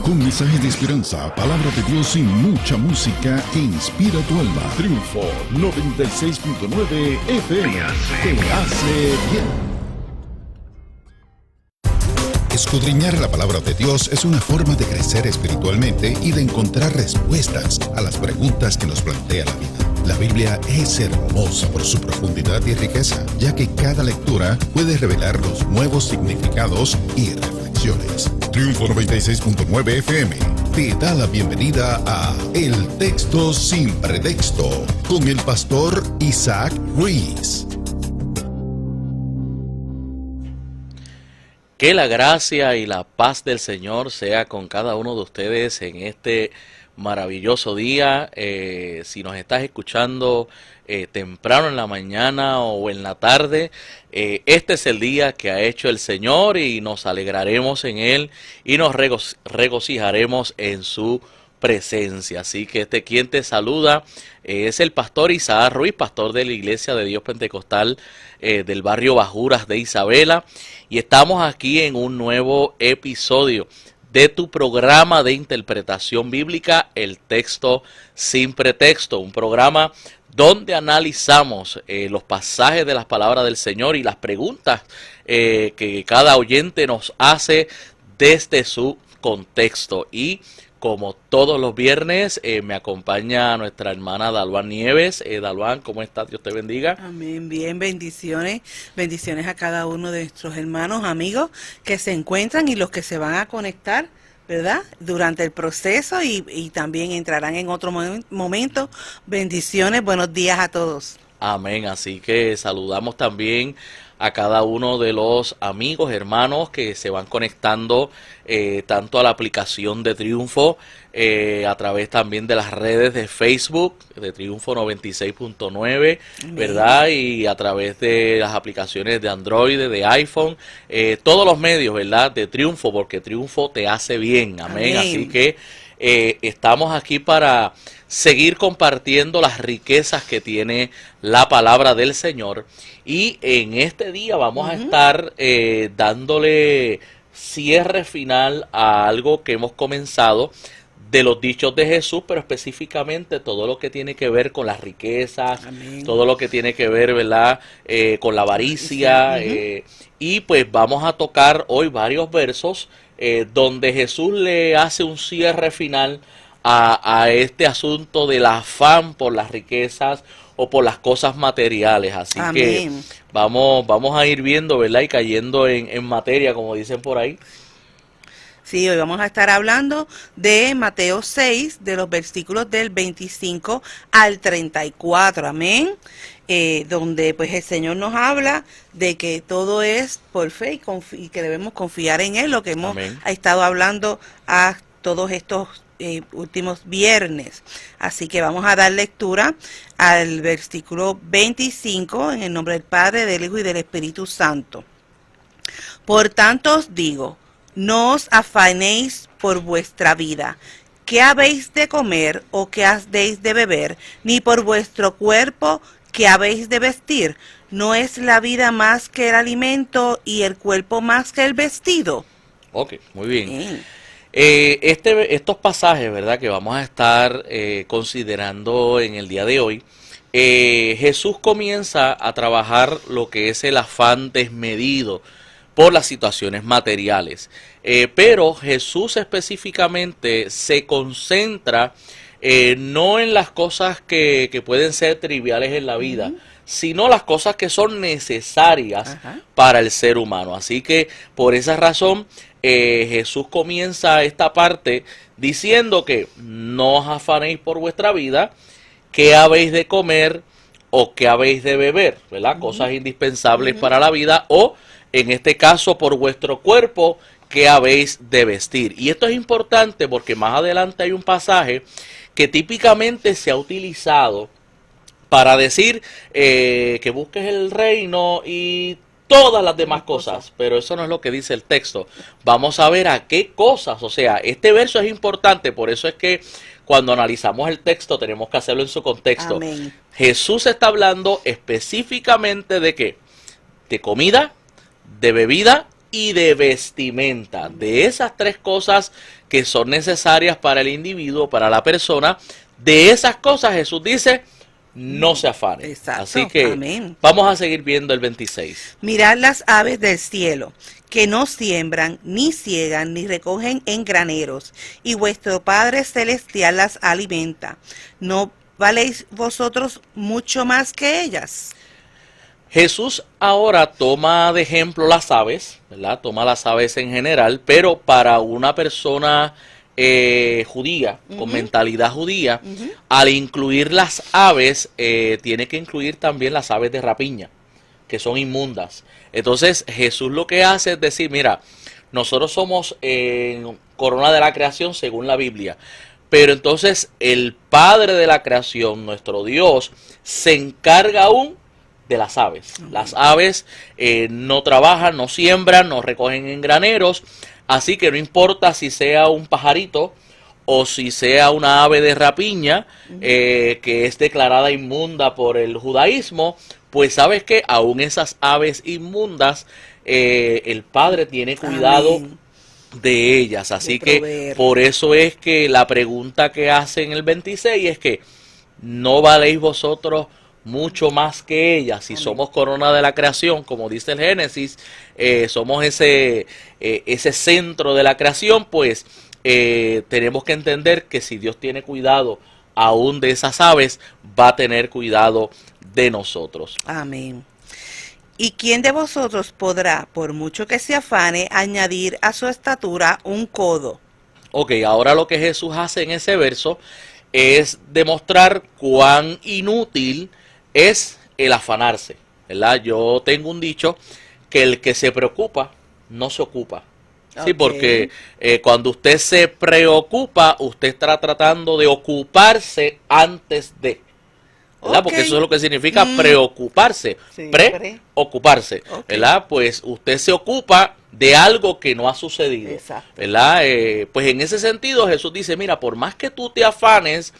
Con mensajes de esperanza, palabra de Dios y mucha música que inspira tu alma. Triunfo 96.9 FM te hace bien. Escudriñar la palabra de Dios es una forma de crecer espiritualmente y de encontrar respuestas a las preguntas que nos plantea la vida. La Biblia es hermosa por su profundidad y riqueza, ya que cada lectura puede revelarnos nuevos significados y reflexiones. Triunfo 96.9 FM te da la bienvenida a El Texto Sin Pretexto con el pastor Isaac Ruiz. Que la gracia y la paz del Señor sea con cada uno de ustedes en este maravilloso día. Si nos estás escuchando temprano en la mañana o en la tarde, este es el día que ha hecho el Señor y nos alegraremos en Él y nos regocijaremos en su presencia. Así que quien te saluda es el pastor Isaac Ruiz, pastor de la Iglesia de Dios Pentecostal del barrio Bajuras de Isabela, y estamos aquí en un nuevo episodio de tu programa de interpretación bíblica, El Texto Sin Pretexto, un programa donde analizamos los pasajes de las palabras del Señor y las preguntas que cada oyente nos hace desde su contexto. Y como todos los viernes, me acompaña nuestra hermana Dalvan Nieves. Dalvan, ¿cómo estás? Dios te bendiga. Amén, bien, bendiciones. Bendiciones a cada uno de nuestros hermanos, amigos que se encuentran y los que se van a conectar, ¿verdad? Durante el proceso y también entrarán en otro momento. Bendiciones, buenos días a todos. Amén, así que saludamos también a cada uno de los amigos, hermanos que se van conectando tanto a la aplicación de Triunfo, a través también de las redes de Facebook, de Triunfo 96.9, ¿verdad? Y a través de las aplicaciones de Android, de iPhone, todos los medios, ¿verdad? De Triunfo, porque Triunfo te hace bien, amén. Así que estamos aquí para seguir compartiendo las riquezas que tiene la palabra del Señor, y en este día vamos a estar dándole cierre final a algo que hemos comenzado de los dichos de Jesús, pero específicamente todo lo que tiene que ver con las riquezas, todo lo que tiene que ver, ¿verdad? Con la avaricia, y pues vamos a tocar hoy varios versos donde Jesús le hace un cierre final a este asunto del afán por las riquezas o por las cosas materiales. Así que vamos a ir viendo, ¿verdad? Y cayendo en materia, como dicen por ahí. Sí, hoy vamos a estar hablando de Mateo 6, de los versículos del 25 al 34, amén. Donde pues el Señor nos habla de que todo es por fe y que debemos confiar en Él, lo que hemos estado hablando a todos estos últimos viernes. Así que vamos a dar lectura al versículo 25 en el nombre del Padre, del Hijo y del Espíritu Santo. Por tanto os digo, no os afanéis por vuestra vida, qué habéis de comer o qué habéis de beber, ni por vuestro cuerpo, qué habéis de vestir. ¿No es la vida más que el alimento y el cuerpo más que el vestido? Ok, muy bien. Estos pasajes, ¿verdad?, que vamos a estar considerando en el día de hoy, Jesús comienza a trabajar lo que es el afán desmedido por las situaciones materiales. Pero Jesús específicamente se concentra no en las cosas que pueden ser triviales en la vida, sino las cosas que son necesarias para el ser humano. Así que por esa razón Jesús comienza esta parte diciendo que no os afanéis por vuestra vida, qué habéis de comer o qué habéis de beber, ¿verdad? Cosas indispensables para la vida, o en este caso por vuestro cuerpo, qué habéis de vestir. Y esto es importante porque más adelante hay un pasaje que típicamente se ha utilizado para decir que busques el reino y todas las demás cosas, pero eso no es lo que dice el texto. Vamos a ver a qué cosas, o sea, este verso es importante, por eso es que cuando analizamos el texto tenemos que hacerlo en su contexto. Amén. Jesús está hablando específicamente de qué, de comida, de bebida y de vestimenta. De esas tres cosas que son necesarias para el individuo, para la persona, de esas cosas Jesús dice, no se afane. Exacto. Así que Amén. vamos a seguir viendo el 26. Mirad las aves del cielo, que no siembran, ni ciegan, ni recogen en graneros, y vuestro Padre Celestial las alimenta. ¿No valéis vosotros mucho más que ellas? Jesús ahora toma de ejemplo las aves, ¿verdad? Toma las aves en general, pero para una persona judía, con mentalidad judía, al incluir las aves, tiene que incluir también las aves de rapiña, que son inmundas. Entonces Jesús lo que hace es decir, mira, nosotros somos corona de la creación según la Biblia, pero entonces el Padre de la creación, nuestro Dios, se encarga aún de las aves. Las aves no trabajan, no siembran, no recogen en graneros, así que no importa si sea un pajarito o si sea una ave de rapiña que es declarada inmunda por el judaísmo, pues sabes que aún esas aves inmundas el Padre tiene cuidado Amén. de ellas. Así De que proveer. por eso es que la pregunta que hace en el 26 es que no valéis vosotros mucho más que ellas. Si Amén. somos corona de la creación, como dice el Génesis, somos ese centro de la creación, pues tenemos que entender que si Dios tiene cuidado aún de esas aves, va a tener cuidado de nosotros. Amén. ¿Y quién de vosotros podrá, por mucho que se afane, añadir a su estatura un codo? Ok, ahora lo que Jesús hace en ese verso es demostrar cuán inútil es el afanarse, ¿verdad? Yo tengo un dicho que el que se preocupa no se ocupa. Sí, Ok. porque cuando usted se preocupa, usted está tratando de ocuparse antes de, ¿verdad? Ok. Porque eso es lo que significa preocuparse, Sí, preocuparse, Ok. ¿verdad? Pues usted se ocupa de algo que no ha sucedido, Exacto. ¿verdad? Pues en ese sentido Jesús dice, mira, por más que tú te afanes,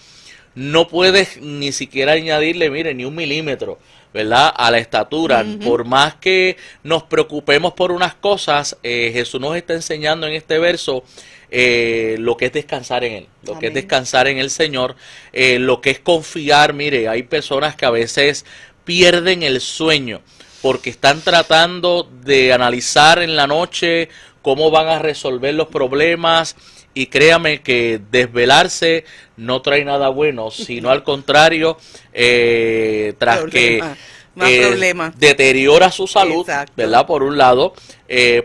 no puedes ni siquiera añadirle, mire, ni un milímetro, ¿verdad? A la estatura. Por más que nos preocupemos por unas cosas, Jesús nos está enseñando en este verso lo que es descansar en Él, lo que es Amén. descansar en el Señor, lo que es confiar. Mire, hay personas que a veces pierden el sueño porque están tratando de analizar en la noche cómo van a resolver los problemas. Y créame que desvelarse no trae nada bueno, sino al contrario, tras Problema. que Más problemas. deteriora su salud, Exacto. ¿verdad? Por un lado,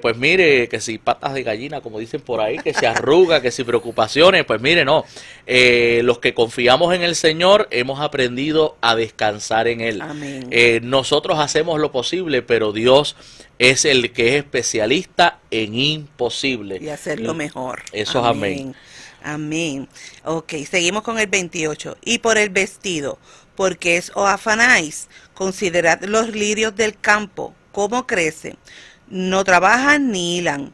pues mire, que si patas de gallina, como dicen por ahí, que se arruga, que si preocupaciones, pues mire, no. Los que confiamos en el Señor hemos aprendido a descansar en Él. Amén. Nosotros hacemos lo posible, pero Dios es el que es especialista en imposible. Y hacerlo mejor. Eso es amén. Amén. Ok, seguimos con el 28. Y por el vestido, porque os afanáis, considerad los lirios del campo, cómo crecen, no trabajan ni hilan.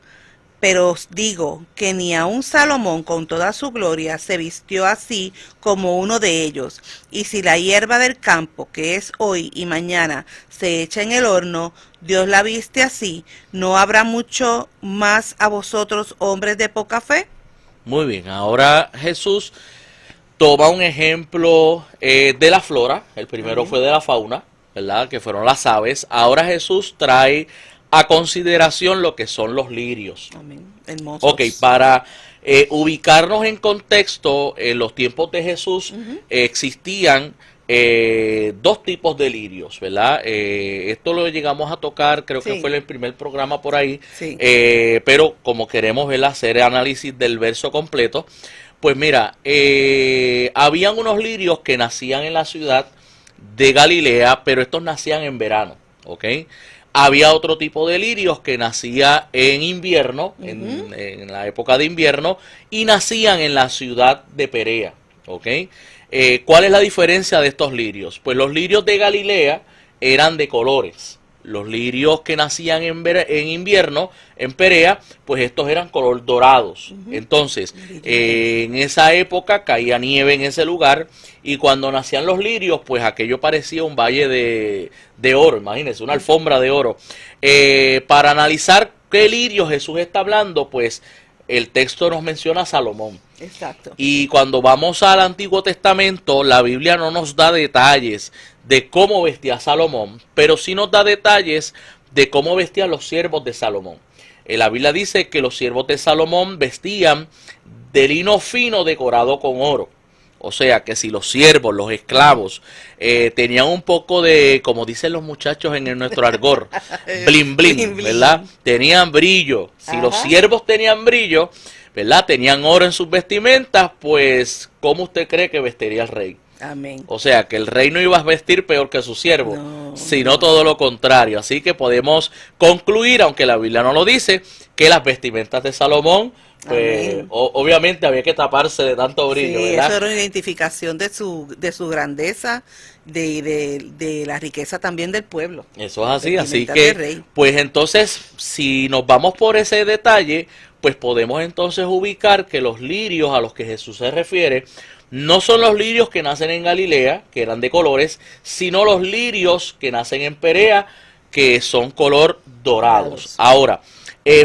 Pero os digo que ni aun Salomón con toda su gloria se vistió así como uno de ellos. Y si la hierba del campo, que es hoy y mañana, se echa en el horno, Dios la viste así, ¿no habrá mucho más a vosotros, hombres de poca fe? Muy bien, ahora Jesús toma un ejemplo de la flora. El primero fue de la fauna, ¿verdad? Que fueron las aves. Ahora Jesús trae a consideración lo que son los lirios. Amén. Hermosos. Ok, para ubicarnos en contexto, en los tiempos de Jesús existían dos tipos de lirios, ¿verdad? Esto lo llegamos a tocar, creo que Sí. fue en el primer programa por ahí, Sí. pero como queremos, ¿verdad?, hacer análisis del verso completo, pues mira, habían unos lirios que nacían en la ciudad de Galilea, pero estos nacían en verano, ¿ok? Había otro tipo de lirios que nacía en invierno, en la época de invierno, y nacían en la ciudad de Perea, ¿ok? ¿Cuál es la diferencia de estos lirios? Pues los lirios de Galilea eran de colores. Los lirios que nacían en invierno, en Perea, pues estos eran color dorados. Entonces, en esa época caía nieve en ese lugar, y cuando nacían los lirios, pues aquello parecía un valle de oro, imagínense, una alfombra de oro. Para analizar ¿qué lirio Jesús está hablando? Pues el texto nos menciona a Salomón. Exacto. Y cuando vamos al Antiguo Testamento, la Biblia no nos da detalles de cómo vestía Salomón, pero sí nos da detalles de cómo vestían los siervos de Salomón. La Biblia dice que los siervos de Salomón vestían de lino fino decorado con oro. O sea que si los siervos, los esclavos, tenían un poco de, como dicen los muchachos en nuestro argot, blin blin, ¿verdad? Tenían brillo. Si los siervos tenían brillo, ¿verdad? Tenían oro en sus vestimentas, pues ¿cómo usted cree que vestiría el rey? Amén. O sea que el rey no iba a vestir peor que su siervo, sino todo lo contrario. Así que podemos concluir, aunque la Biblia no lo dice, que las vestimentas de Salomón, pues obviamente había que taparse de tanto brillo, sí, ¿verdad? Eso era una identificación de su grandeza, de la riqueza también del pueblo. Eso es así, así Vestimenta que, de rey. pues entonces, si nos vamos por ese detalle, pues podemos entonces ubicar que los lirios a los que Jesús se refiere no son los lirios que nacen en Galilea, que eran de colores, sino los lirios que nacen en Perea, que son color dorados. Ahora,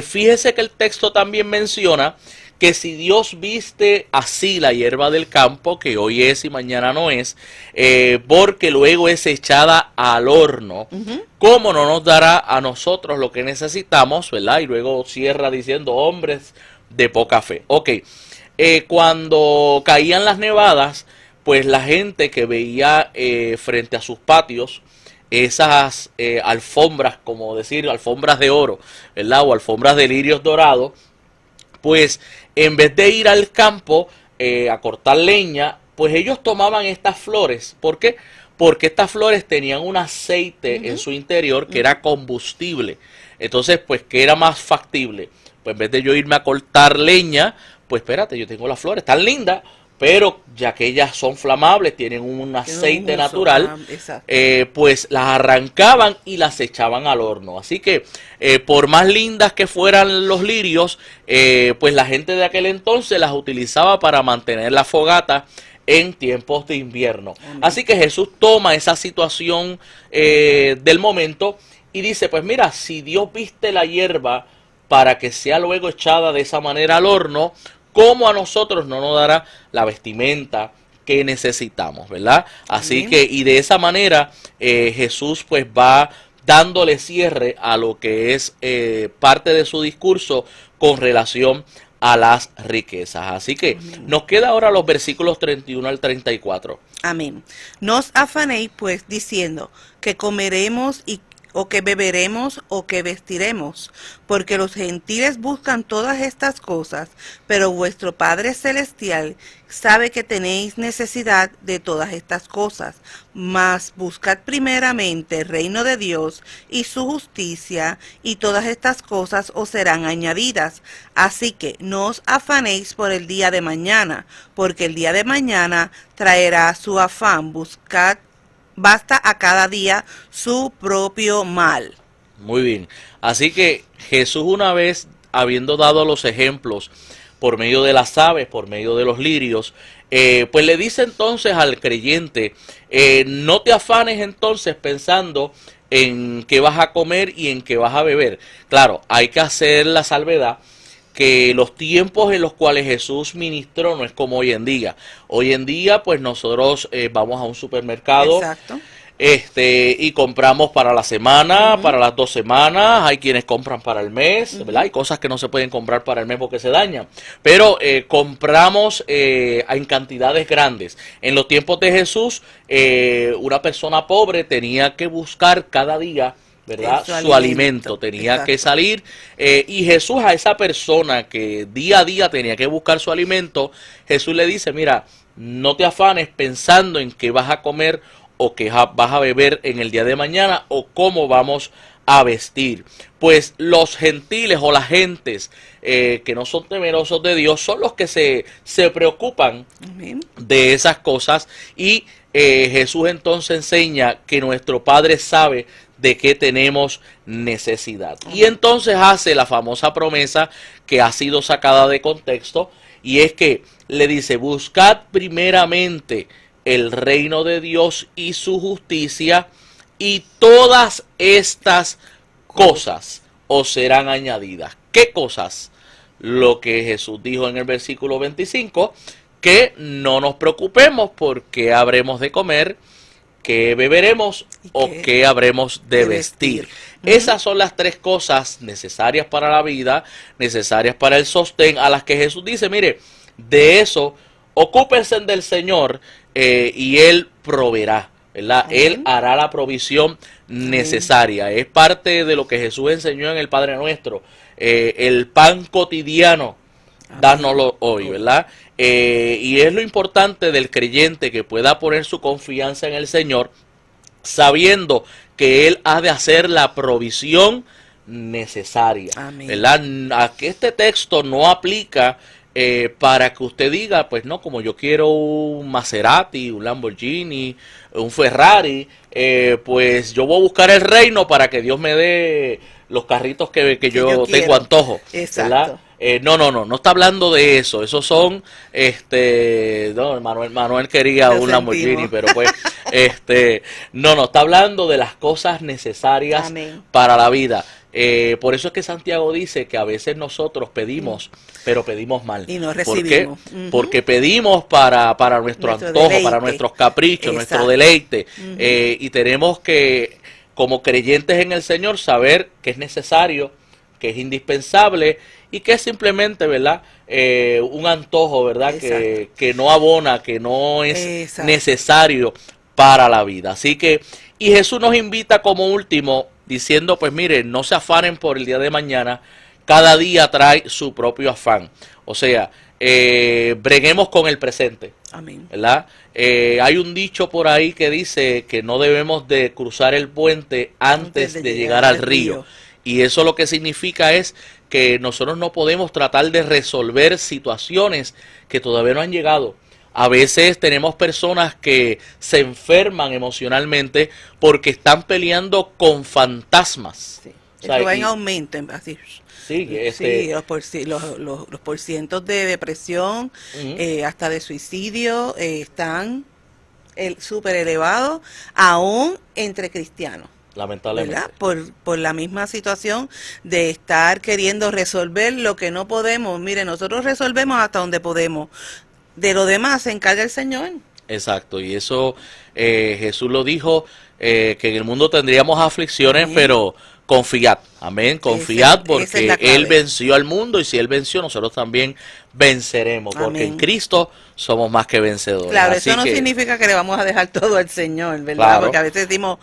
fíjese que el texto también menciona que si Dios viste así la hierba del campo, que hoy es y mañana no es, porque luego es echada al horno, ¿cómo no nos dará a nosotros lo que necesitamos, verdad? Y luego cierra diciendo, hombres de poca fe. Ok, cuando caían las nevadas, pues la gente que veía frente a sus patios, esas alfombras, como decir, alfombras de oro, ¿verdad? O alfombras de lirios dorados, pues en vez de ir al campo a cortar leña, pues ellos tomaban estas flores. ¿Por qué? Porque estas flores tenían un aceite en su interior que era combustible. Entonces, pues, ¿qué era más factible? Pues en vez de yo irme a cortar leña, pues espérate, yo tengo las flores tan lindas, pero ya que ellas son flamables, tienen un aceite natural, pues las arrancaban y las echaban al horno. Así que por más lindas que fueran los lirios, pues la gente de aquel entonces las utilizaba para mantener la fogata en tiempos de invierno. Así que Jesús toma esa situación del momento y dice, pues mira, si Dios viste la hierba para que sea luego echada de esa manera al horno, ¿cómo a nosotros no nos dará la vestimenta que necesitamos, verdad? Así que, y de esa manera, Jesús pues va dándole cierre a lo que es parte de su discurso con relación a las riquezas. Así que nos queda ahora los versículos 31 al 34. Amén. No os afanéis pues diciendo que comeremos o que beberemos o que vestiremos, porque los gentiles buscan todas estas cosas, pero vuestro Padre Celestial sabe que tenéis necesidad de todas estas cosas. Mas buscad primeramente el reino de Dios y su justicia, y todas estas cosas os serán añadidas. Así que no os afanéis por el día de mañana, porque el día de mañana traerá su afán. Basta a cada día su propio mal. Muy bien. Así que Jesús, una vez habiendo dado los ejemplos por medio de las aves, por medio de los lirios, pues le dice entonces al creyente, no te afanes entonces pensando en qué vas a comer y en qué vas a beber. Claro, hay que hacer la salvedad que los tiempos en los cuales Jesús ministró no es como hoy en día. Hoy en día, pues nosotros vamos a un supermercado. Exacto. Y compramos para la semana, para las 2 semanas, hay quienes compran para el mes, ¿verdad? Hay cosas que no se pueden comprar para el mes porque se dañan, pero compramos en cantidades grandes. En los tiempos de Jesús, una persona pobre tenía que buscar cada día, ¿verdad? Su alimento tenía que salir, y Jesús a esa persona que día a día tenía que buscar su alimento, Jesús le dice, mira, no te afanes pensando en qué vas a comer o qué vas a beber en el día de mañana o cómo vamos a vestir. Pues los gentiles o las gentes que no son temerosos de Dios son los que se preocupan de esas cosas, y Jesús entonces enseña que nuestro Padre sabe de qué tenemos necesidad. Y entonces hace la famosa promesa que ha sido sacada de contexto, y es que le dice, buscad primeramente el reino de Dios y su justicia, y todas estas cosas os serán añadidas. ¿Qué cosas? Lo que Jesús dijo en el versículo 25, que no nos preocupemos porque habremos de comer, qué beberemos o qué habremos de vestir. Esas son las tres cosas necesarias para la vida, necesarias para el sostén, a las que Jesús dice, mire, de eso, ocúpense del Señor y Él proveerá, ¿verdad? Él hará la provisión necesaria. Es parte de lo que Jesús enseñó en el Padre Nuestro. El pan cotidiano, dánoslo hoy, ¿verdad? Y es lo importante del creyente, que pueda poner su confianza en el Señor, sabiendo que Él ha de hacer la provisión necesaria. Amén. ¿Verdad? Aquí este texto no aplica para que usted diga, pues no, como yo quiero un Maserati, un Lamborghini, un Ferrari, pues yo voy a buscar el reino para que Dios me dé los carritos que yo tengo antojo. Exacto. No está hablando de eso. Esos son, no, Manuel quería un Lamborghini, pero pues, no, está hablando de las cosas necesarias para la vida. Por eso es que Santiago dice que a veces nosotros pedimos, pero pedimos mal. Y no recibimos. ¿Por qué? Porque pedimos para nuestro antojo, deleite, para nuestros caprichos, nuestro deleite. Y tenemos que, como creyentes en el Señor, saber que es necesario, que es indispensable y que es simplemente, ¿verdad? Un antojo, ¿verdad? Que no abona, que no es necesario para la vida. Así que, y Jesús nos invita como último, diciendo, pues miren, no se afanen por el día de mañana, cada día trae su propio afán. O sea, breguemos con el presente. Amén. ¿Verdad? Hay un dicho por ahí que dice que no debemos de cruzar el puente antes de llegar al río. Y eso lo que significa es que nosotros no podemos tratar de resolver situaciones que todavía no han llegado. A veces tenemos personas que se enferman emocionalmente porque están peleando con fantasmas. Sí. O sea, esto va en aumento, así. Sí, los porcientos de depresión, hasta de suicidio, están súper elevados, aún entre cristianos. Lamentablemente. ¿Verdad? Por la misma situación de estar queriendo resolver lo que no podemos. Mire, nosotros resolvemos hasta donde podemos. De lo demás se encarga el Señor. Exacto, y eso Jesús lo dijo, que en el mundo tendríamos aflicciones, pero confiad, amén, confiad porque Él venció al mundo, y si Él venció, nosotros también venceremos, porque en Cristo somos más que vencedores. Claro, así eso no significa que le vamos a dejar todo al Señor, ¿verdad? Claro. Porque a veces decimos,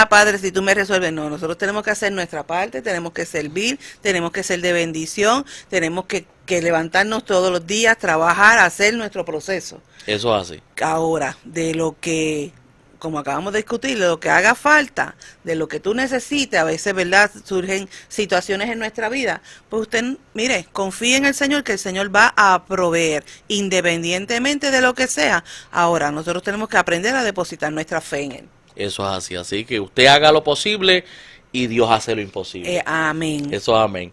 Padre, si tú me resuelves. No, nosotros tenemos que hacer nuestra parte, tenemos que servir, tenemos que ser de bendición, tenemos que levantarnos todos los días, trabajar, hacer nuestro proceso. Eso es así. Ahora, de lo que, como acabamos de discutir, de lo que haga falta, de lo que tú necesites, a veces, ¿verdad?, surgen situaciones en nuestra vida, pues usted, mire, confíe en el Señor, que el Señor va a proveer, independientemente de lo que sea. Ahora, nosotros tenemos que aprender a depositar nuestra fe en Él. Eso es así, así que usted haga lo posible y Dios hace lo imposible. Amén. Eso es amén.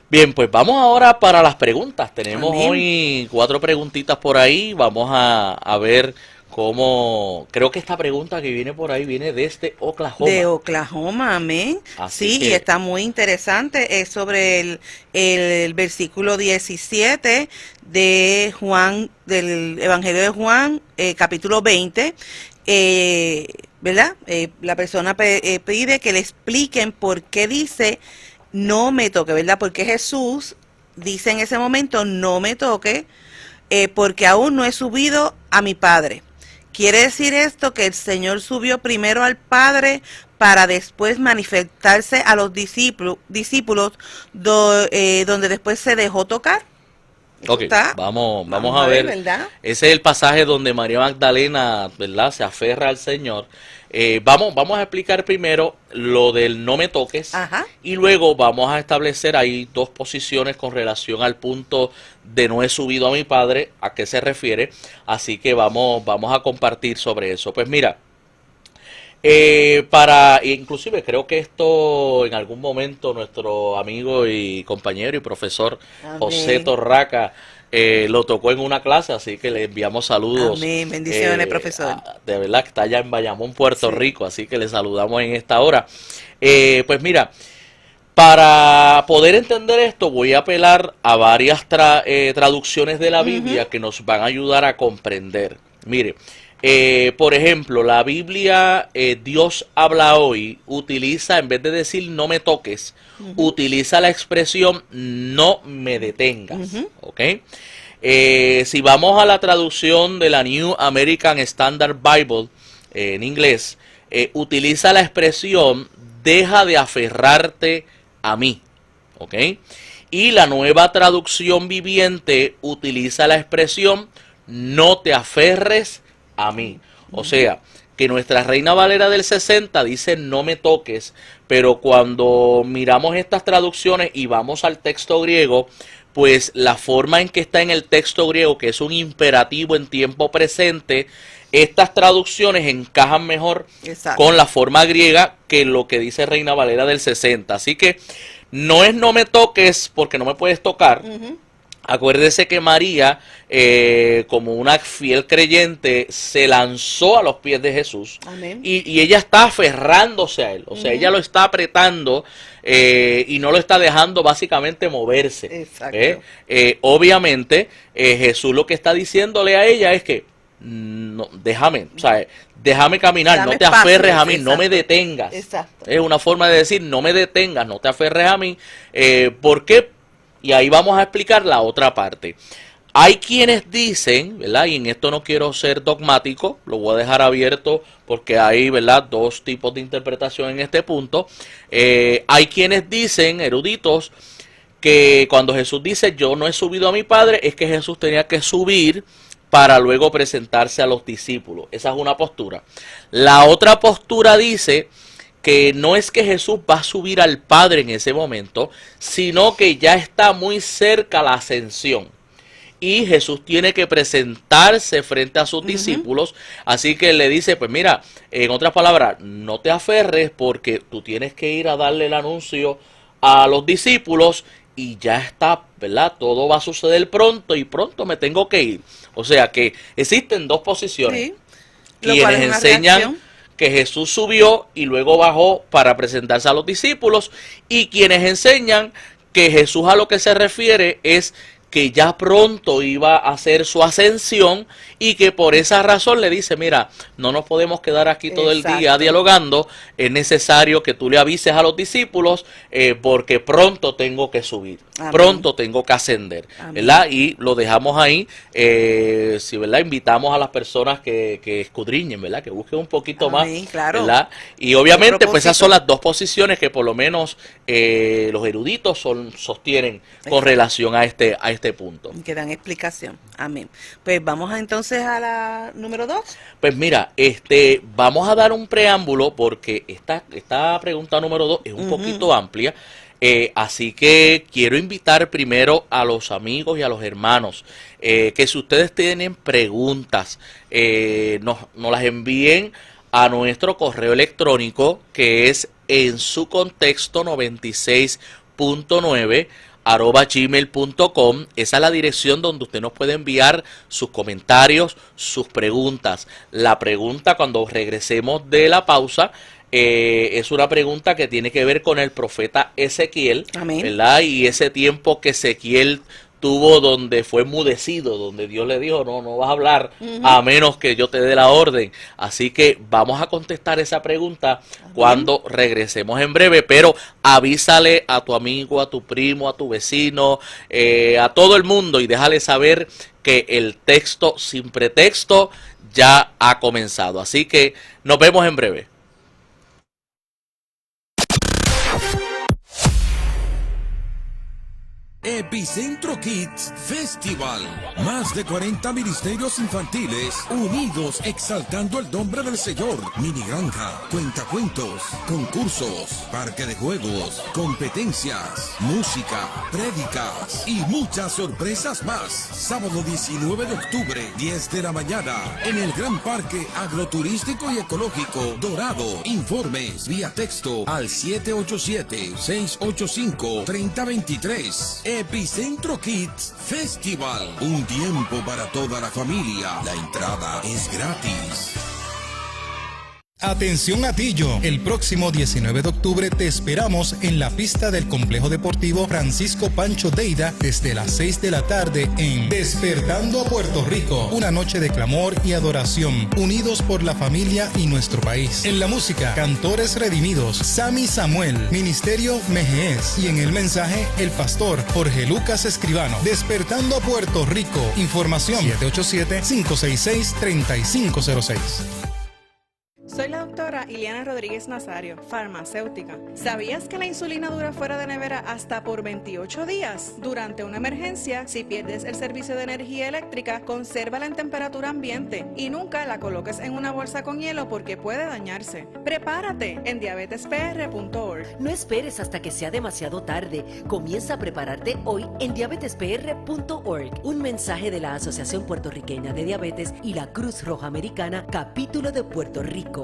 Bien, pues vamos ahora para las preguntas. Tenemos hoy 4 preguntitas por ahí. Vamos a ver cómo... Creo que esta pregunta que viene por ahí viene desde Oklahoma. De Oklahoma, amén. Así sí, y está muy interesante. Es sobre el versículo 17 de Juan, del Evangelio de Juan, capítulo 20. ¿Verdad? La persona pide que le expliquen por qué dice... no me toque, ¿verdad? Porque Jesús dice en ese momento, no me toque, porque aún no he subido a mi Padre. Quiere decir esto que el Señor subió primero al Padre para después manifestarse a los discípulos donde después se dejó tocar. Ok, vamos a ver, ¿verdad? Ese es el pasaje donde María Magdalena, ¿verdad?, se aferra al Señor. Vamos a explicar primero lo del no me toques. Ajá. Y luego vamos a establecer ahí 2 posiciones con relación al punto de no he subido a mi Padre, a qué se refiere. Así que vamos a compartir sobre eso. Pues mira, inclusive creo que esto en algún momento nuestro amigo y compañero y profesor José Torraca lo tocó en una clase, así que le enviamos saludos. Amén, bendiciones, profesor. De verdad que está allá en Bayamón, Puerto Rico, así que le saludamos en esta hora. Pues mira, Para poder entender esto, voy a apelar a varias traducciones de la Biblia que nos van a ayudar a comprender. Mire, por ejemplo, la Biblia Dios habla hoy, utiliza, en vez de decir no me toques, utiliza la expresión no me detengas. ¿Ok? Si vamos a la traducción de la New American Standard Bible en inglés, utiliza la expresión deja de aferrarte a mí, ¿ok? Y la Nueva Traducción Viviente utiliza la expresión no te aferres a mí. O sea, que nuestra Reina Valera del 60 dice no me toques, pero cuando miramos estas traducciones y vamos al texto griego, pues la forma en que está en el texto griego, que es un imperativo en tiempo presente, estas traducciones encajan mejor con la forma griega que lo que dice Reina Valera del 60. Así que no es no me toques porque no me puedes tocar. Acuérdese que María, como una fiel creyente, se lanzó a los pies de Jesús. Y ella está aferrándose a él. O sea, ella lo está apretando y no lo está dejando básicamente moverse. Obviamente, Jesús lo que está diciéndole a ella es que no, déjame caminar, dame no te aferres a mí, no me detengas. Es una forma de decir, no me detengas, no te aferres a mí. ¿Por qué? Y ahí vamos a explicar la otra parte. Hay quienes dicen, ¿verdad? Y en esto no quiero ser dogmático, lo voy a dejar abierto porque hay, ¿verdad?, dos tipos de interpretación en este punto. Hay quienes dicen, eruditos, que cuando Jesús dice yo no he subido a mi Padre, es que Jesús tenía que subir para luego presentarse a los discípulos. Esa es una postura. La otra postura dice que no es que Jesús va a subir al Padre en ese momento, sino que ya está muy cerca la ascensión. Y Jesús tiene que presentarse frente a sus discípulos. Así que le dice, pues mira, en otras palabras, no te aferres porque tú tienes que ir a darle el anuncio a los discípulos y ya está, ¿verdad? Todo va a suceder pronto y pronto me tengo que ir. O sea que existen dos posiciones. Quienes enseñan que Jesús subió y luego bajó para presentarse a los discípulos, y quienes enseñan que Jesús a lo que se refiere es que ya pronto iba a hacer su ascensión y que por esa razón le dice, mira, no nos podemos quedar aquí todo el día dialogando, es necesario que tú le avises a los discípulos porque pronto tengo que subir, pronto tengo que ascender, ¿verdad? Y lo dejamos ahí, si, ¿verdad? Invitamos a las personas que escudriñen, ¿verdad? Que busquen un poquito más, ¿verdad? Y obviamente pues esas son las dos posiciones que por lo menos los eruditos sostienen con relación a este punto. Que dan explicación. Amén. Pues vamos entonces a la número 2. Pues mira, vamos a dar un preámbulo porque esta pregunta número 2 es un poquito amplia. Así que quiero invitar primero a los amigos y a los hermanos que si ustedes tienen preguntas, nos las envíen a nuestro correo electrónico, que es en su contexto 96.9 @gmail.com. Esa es la dirección donde usted nos puede enviar sus comentarios, sus preguntas. La pregunta, cuando regresemos de la pausa, es una pregunta que tiene que ver con el profeta Ezequiel, ¿verdad? Y ese tiempo que Ezequiel tuvo donde fue enmudecido, donde Dios le dijo, no vas a hablar a menos que yo te dé la orden. Así que vamos a contestar esa pregunta cuando regresemos en breve, pero avísale a tu amigo, a tu primo, a tu vecino, a todo el mundo y déjale saber que el texto sin pretexto ya ha comenzado. Así que nos vemos en breve. Epicentro Kids Festival. Más de 40 ministerios infantiles unidos exaltando el nombre del Señor. Mini granja, cuentacuentos, concursos, parque de juegos, competencias, música, prédicas y muchas sorpresas más. Sábado 19 de octubre, 10 de la mañana, en el Gran Parque Agroturístico y Ecológico Dorado. Informes vía texto al 787-685-3023. Epicentro Kids Festival. Un tiempo para toda la familia. La entrada es gratis. Atención Atillo, el próximo 19 de octubre te esperamos en la pista del Complejo Deportivo Francisco Pancho Deida desde las 6 de la tarde en Despertando a Puerto Rico, una noche de clamor y adoración, unidos por la familia y nuestro país. En la música, Cantores Redimidos, Sammy Samuel, Ministerio Mejeés y en el mensaje, el pastor Jorge Lucas Escribano. Despertando a Puerto Rico, información 787-566-3506. Soy la doctora Iliana Rodríguez Nazario, farmacéutica. ¿Sabías que la insulina dura fuera de nevera hasta por 28 días? Durante una emergencia, si pierdes el servicio de energía eléctrica, consérvala en temperatura ambiente y nunca la coloques en una bolsa con hielo porque puede dañarse. Prepárate en diabetespr.org. No esperes hasta que sea demasiado tarde. Comienza a prepararte hoy en diabetespr.org. Un mensaje de la Asociación Puertorriqueña de Diabetes y la Cruz Roja Americana, capítulo de Puerto Rico.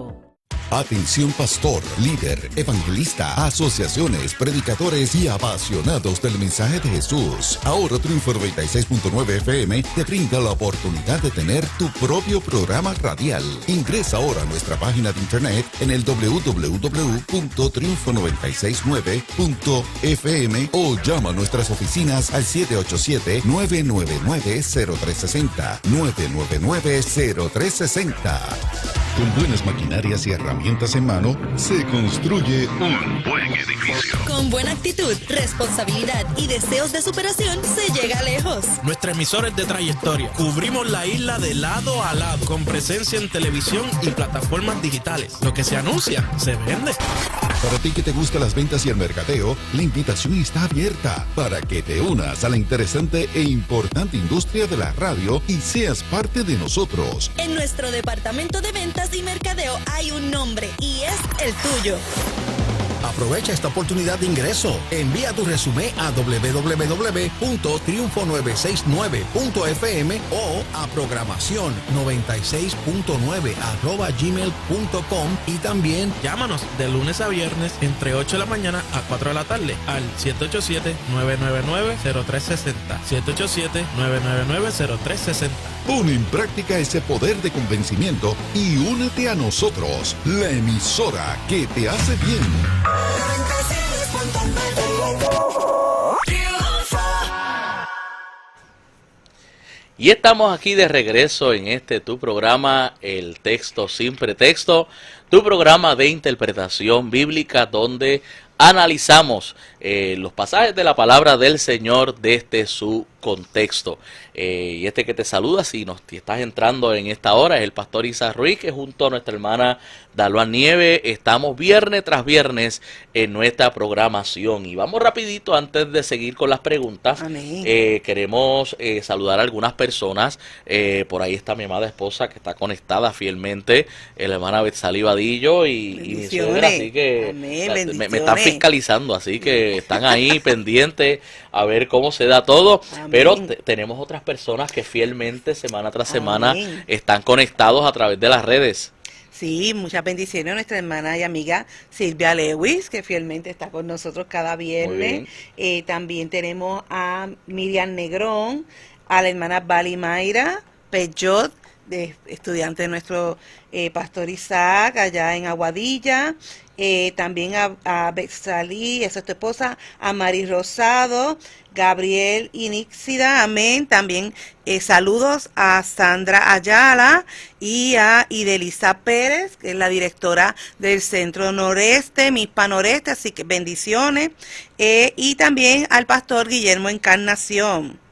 Atención pastor, líder, evangelista, asociaciones, predicadores y apasionados del mensaje de Jesús. Ahora Triunfo 96.9 FM te brinda la oportunidad de tener tu propio programa radial. Ingresa ahora a nuestra página de internet en el www.triunfo969.fm o llama a nuestras oficinas al 787-999-0360. 999-0360. Con buenas maquinarias y herramientas en mano, se construye un buen edificio. Con buena actitud, responsabilidad y deseos de superación, se llega lejos. Nuestra emisora es de trayectoria. Cubrimos la isla de lado a lado, con presencia en televisión y plataformas digitales. Lo que se anuncia, se vende. Para ti que te gustan las ventas y el mercadeo, la invitación está abierta para que te unas a la interesante e importante industria de la radio y seas parte de nosotros. En nuestro departamento de ventas y mercadeo hay un nombre y es el tuyo. Aprovecha esta oportunidad de ingreso. Envía tu resumen a www.triunfo969.fm o a programación96.9@gmail.com y también llámanos de lunes a viernes entre 8 de la mañana a 4 de la tarde al 787-999-0360. 787-999-0360. Pon en práctica ese poder de convencimiento y únete a nosotros, la emisora que te hace bien. Y estamos aquí de regreso en tu programa, El Texto Sin Pretexto, tu programa de interpretación bíblica donde analizamos los pasajes de la palabra del Señor desde su contexto. Y que te saluda, si estás entrando en esta hora, es el pastor Isaac Ruiz, que junto a nuestra hermana Dalvan Nieve estamos viernes tras viernes en nuestra programación. Y vamos rapidito antes de seguir con las preguntas. Queremos saludar a algunas personas. Por ahí está mi amada esposa que está conectada fielmente, la hermana Betsalí Vadillo y mi suegra, así que me están fiscalizando, así que están ahí pendientes a ver cómo se da todo. Amén. Pero tenemos otras personas que fielmente semana tras semana están conectados a través de las redes. Sí, muchas bendiciones a nuestra hermana y amiga Silvia Lewis, que fielmente está con nosotros cada viernes. También tenemos a Miriam Negrón, a la hermana Bali Mayra Peyot, estudiante de nuestro pastor Isaac allá en Aguadilla. También a Betsalí, esa es tu esposa, a Mari Rosado, Gabriel Iníxida, amén. También saludos a Sandra Ayala y a Idelisa Pérez, que es la directora del Centro Noreste, MISPA Noreste, así que bendiciones. Y también al pastor Guillermo Encarnación.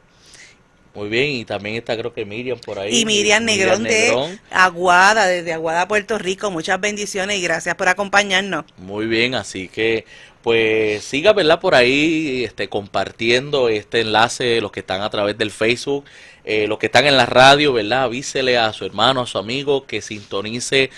Muy bien, y también está creo que Miriam por ahí. Y Miriam Negrón de Aguada, desde Aguada, Puerto Rico. Muchas bendiciones y gracias por acompañarnos. Muy bien, así que pues siga, ¿verdad? Por ahí compartiendo este enlace, los que están a través del Facebook, los que están en la radio, ¿verdad? Avísele a su hermano, a su amigo que sintonice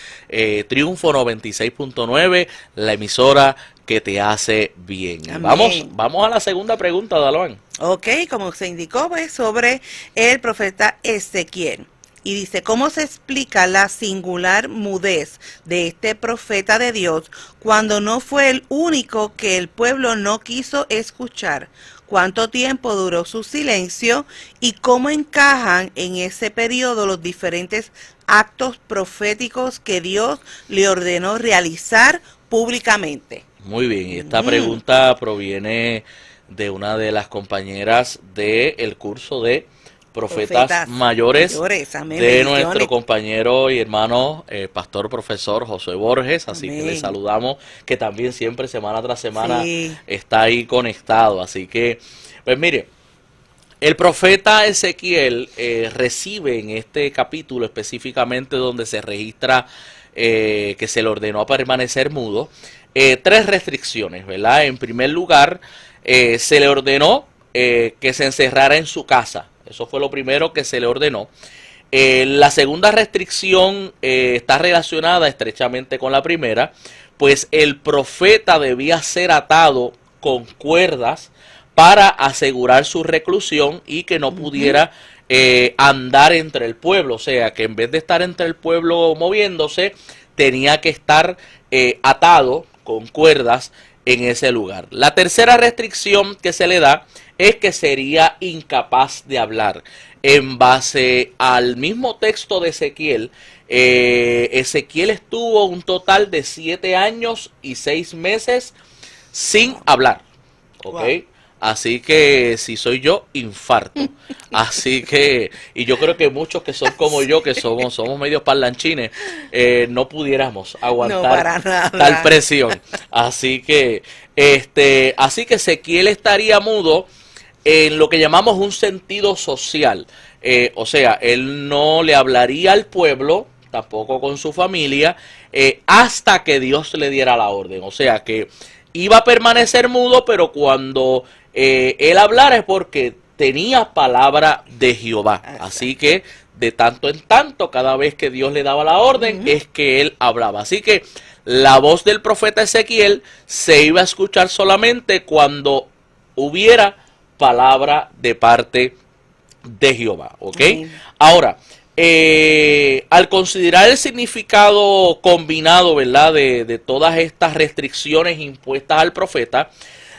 Triunfo 96.9, la emisora que te hace bien. Vamos a la segunda pregunta, Dalvan. Ok, como se indicó, pues, sobre el profeta Ezequiel. Y dice, ¿cómo se explica la singular mudez de este profeta de Dios cuando no fue el único que el pueblo no quiso escuchar? cuánto tiempo duró su silencio y cómo encajan en ese periodo los diferentes actos proféticos que Dios le ordenó realizar públicamente. Muy bien, y esta pregunta proviene de una de las compañeras del curso de Profetas mayores amén, de bendiciones. nuestro compañero y hermano pastor profesor José Borges, así Amén. que le saludamos, que también siempre semana tras semana Sí. está ahí conectado, así que pues mire, el profeta Ezequiel recibe en este capítulo específicamente donde se registra que se le ordenó a permanecer mudo, 3 restricciones, ¿verdad? En primer lugar, se le ordenó que se encerrara en su casa. Eso fue lo primero que se le ordenó. La segunda restricción está relacionada estrechamente con la primera, pues el profeta debía ser atado con cuerdas para asegurar su reclusión y que no pudiera andar entre el pueblo. O sea, que en vez de estar entre el pueblo moviéndose, tenía que estar atado con cuerdas en ese lugar. La tercera restricción que se le da es que sería incapaz de hablar. En base al mismo texto de Ezequiel, Ezequiel estuvo un total de 7 años y 6 meses sin hablar. ¿Ok? Wow. Así que si soy yo, infarto. Así que, y yo creo que muchos que son como yo, que somos medios parlanchines, no pudiéramos aguantar tal presión. Así que Ezequiel estaría mudo en lo que llamamos un sentido social. O sea, él no le hablaría al pueblo, tampoco con su familia, hasta que Dios le diera la orden. O sea, que iba a permanecer mudo, pero cuando él hablara es porque tenía palabra de Jehová. Así que de tanto en tanto, cada vez que Dios le daba la orden, es que él hablaba. Así que la voz del profeta Ezequiel se iba a escuchar solamente cuando hubiera palabra de parte de Jehová. ¿Ok? Ahora, al considerar el significado combinado, ¿verdad?, de todas estas restricciones impuestas al profeta,